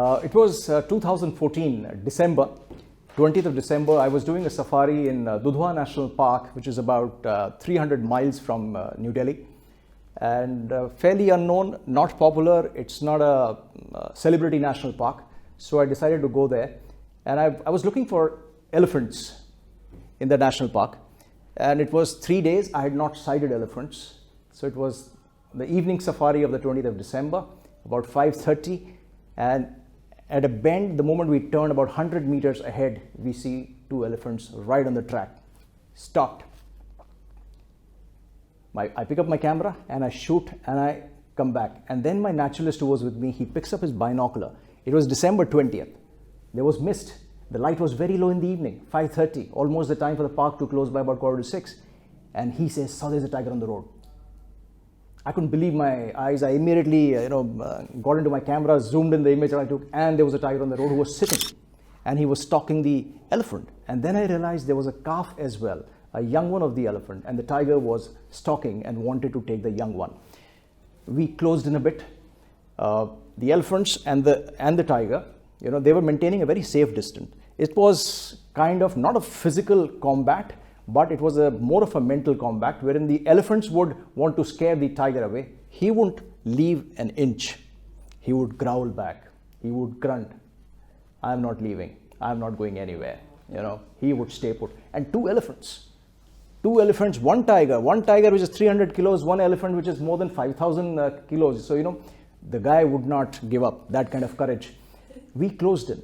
It was 2014, December, 20th of December. I was doing a safari in Dudhwa National Park, which is about 300 miles from New Delhi. And fairly unknown, not popular. It's not a celebrity national park. So I decided to go there. And I was looking for elephants in the national park. And it was 3 days. I had not sighted elephants. So it was the evening safari of the 20th of December, about 5:30. And at a bend, the moment we turn about 100 meters ahead, we see two elephants right on the track, stopped. I pick up my camera and I shoot and I come back. And then my naturalist who was with me, he picks up his binocular. It was December 20th. There was mist. The light was very low in the evening, 5:30, almost the time for the park to close by about 5:45. And he says, "So there's a tiger on the road." I couldn't believe my eyes. I immediately, got into my camera, zoomed in the image I took, and there was a tiger on the road who was sitting, and he was stalking the elephant. And then I realized there was a calf as well, a young one of the elephant, and the tiger was stalking and wanted to take the young one. We closed in a bit. The elephants and the tiger, they were maintaining a very safe distance. It was kind of not a physical combat, but it was more of a mental combat wherein the elephants would want to scare the tiger away. He wouldn't leave an inch. He would growl back. He would grunt. "I'm not leaving. I'm not going anywhere." He would stay put. And two elephants, one tiger which is 300 kilos, one elephant which is more than 5,000 kilos. So, the guy would not give up, that kind of courage. We closed in.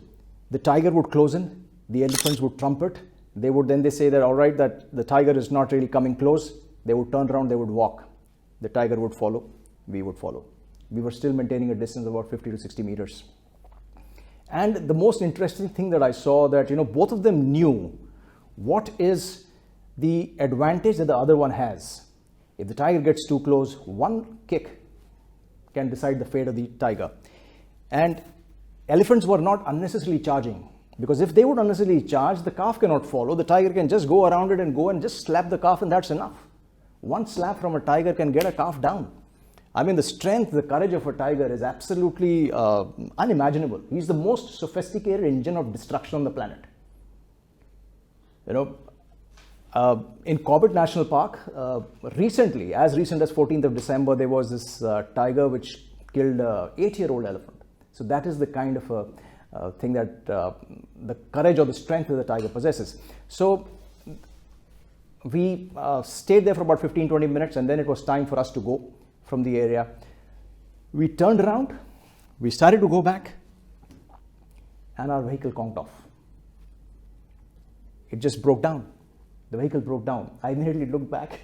The tiger would close in. The elephants would trumpet. They say that, all right, that the tiger is not really coming close. They would turn around, they would walk. The tiger would follow, we would follow. We were still maintaining a distance of about 50 to 60 meters. And the most interesting thing that I saw that, both of them knew what is the advantage that the other one has. If the tiger gets too close, one kick can decide the fate of the tiger. And elephants were not unnecessarily charging. Because if they would unnecessarily charge, the calf cannot follow. The tiger can just go around it and go and just slap the calf, and that's enough. One slap from a tiger can get a calf down. I mean, the strength, the courage of a tiger is absolutely unimaginable. He's the most sophisticated engine of destruction on the planet. In Corbett National Park, recently, as recent as 14th of December, there was this tiger which killed an 8-year-old elephant. So that is the kind of thing that the courage or the strength that the tiger possesses. So we stayed there for about 15-20 minutes, and then it was time for us to go from the area. We turned around, we started to go back, and our vehicle conked off. It just broke down. The vehicle broke down. I immediately looked back,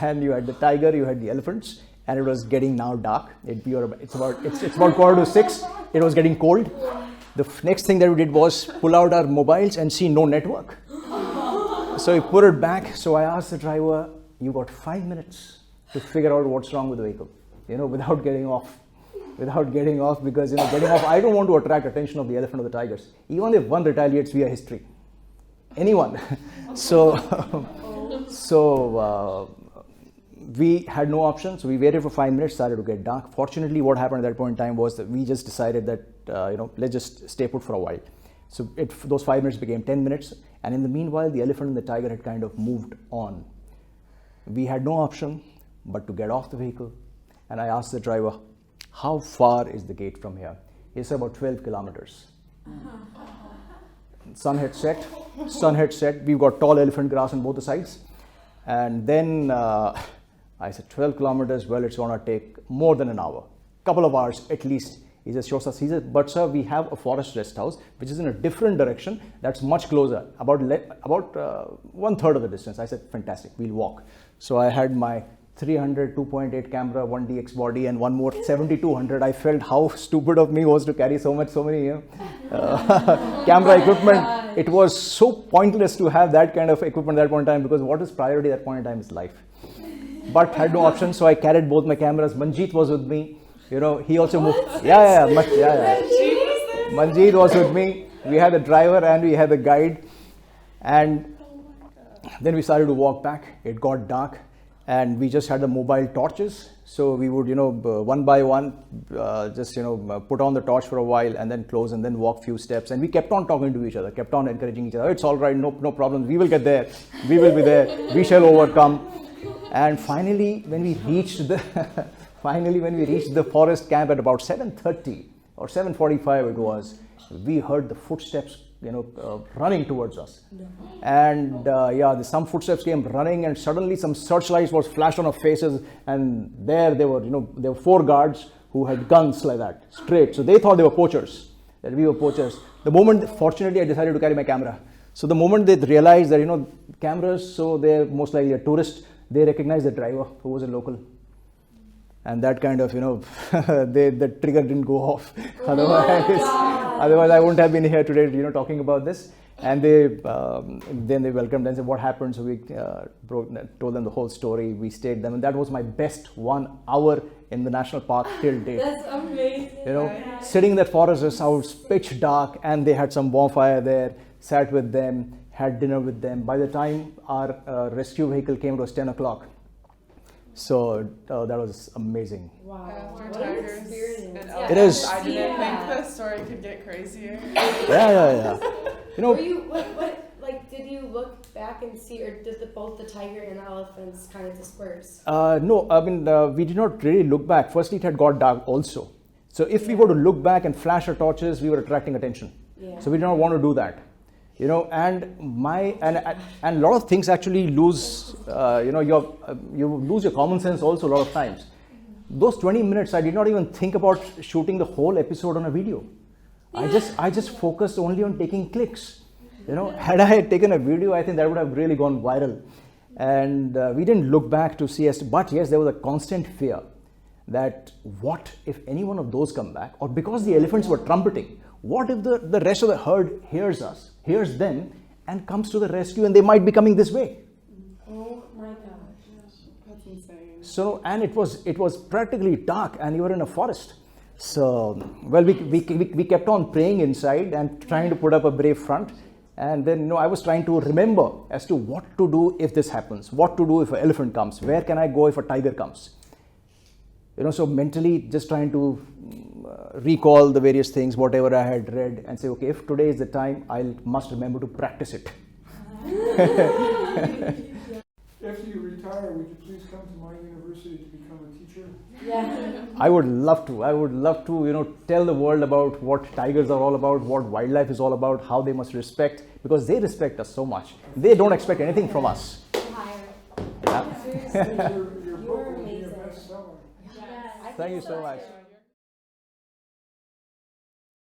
and you had the tiger, you had the elephants, and it was getting now dark. It's about 5:45. It was getting cold. The next thing that we did was pull out our mobiles and see no network. So we put it back. So I asked the driver, "You got 5 minutes to figure out what's wrong with the vehicle, without getting off. Because, getting off, I don't want to attract attention of the elephant or the tigers. Even if one retaliates via history. Anyone." So we had no option. So we waited for 5 minutes, started to get dark. Fortunately, what happened at that point in time was that we just decided that, let's just stay put for a while. So those 5 minutes became 10 minutes. And in the meanwhile, the elephant and the tiger had kind of moved on. We had no option but to get off the vehicle. And I asked the driver, "How far is the gate from here?" He said, "About 12 kilometers. Sun had set. We've got tall elephant grass on both the sides. And then I said, 12 kilometers, well, it's going to take more than an hour, couple of hours at least. He says, "Sure, sir." He says, "But sir, we have a forest rest house, which is in a different direction. That's much closer, about 1/3 of the distance." I said, "Fantastic, we'll walk." So I had my 300 2.8 camera, one DX body, and one more 7200. I felt how stupid of me was to carry so many camera equipment. It was so pointless to have that kind of equipment at that point in time, because what is priority at that point in time is life. But had no option, so I carried both my cameras. Manjeet was with me. He also moved. Manjeet was with me. We had the driver and we had the guide. And then we started to walk back. It got dark. And we just had the mobile torches. So we would, one by one, just, put on the torch for a while and then close and then walk few steps. And we kept on talking to each other, kept on encouraging each other. It's all right, no problems. We will get there. We will be there. We shall overcome. And finally, when we reached the forest camp at about 7:30 or 7:45 it was, we heard the footsteps, running towards us. And some footsteps came running, and suddenly some searchlights was flashed on our faces, and there were 4 guards who had guns like that, straight. So they thought they were poachers, that we were poachers. The moment, fortunately, I decided to carry my camera. So the moment they realized that, cameras, so they're most likely a tourist, they recognized the driver who was a local. And that kind of, the trigger didn't go off. Otherwise, I wouldn't have been here today, talking about this. And then they welcomed and said, what happened? So we told them the whole story. We stayed them. And that was my best 1 hour in the national park till date. That's amazing. Sitting in that forest, it was pitch dark, and they had some bonfire there, sat with them, had dinner with them. By the time our rescue vehicle came, it was 10 o'clock. So that was amazing. Wow. What an experience. It is. I didn't think the story could get crazier. Yeah. Were you, did you look back and see, or did both the tiger and the elephants kind of disperse? No, I mean, we did not really look back. Firstly, it had got dark also. So if we were to look back and flash our torches, we were attracting attention. Yeah. So we did not want to do that. And a lot of things actually lose, you lose your common sense also a lot of times. Those 20 minutes, I did not even think about shooting the whole episode on a video. I just focused only on taking clicks. Had I taken a video, I think that would have really gone viral. And we didn't look back to see us, but yes, there was a constant fear that what if any one of those come back, or because the elephants were trumpeting, what if the rest of the herd hears us, hears them, and comes to the rescue, and they might be coming this way. Oh my gosh. That's insane. So, and it was practically dark, and you were in a forest. So, well, we kept on praying inside and trying to put up a brave front. And then, I was trying to remember as to what to do if this happens, what to do if an elephant comes, where can I go if a tiger comes. So mentally just trying to recall the various things, whatever I had read, and say, okay, if today is the time, I must remember to practice it. After you retire, would you please come to my university to become a teacher? Yeah. I would love to, tell the world about what tigers are all about, what wildlife is all about, how they must respect, because they respect us so much. They don't expect anything from us. Higher. Your book will be a bestseller. Thank you so much.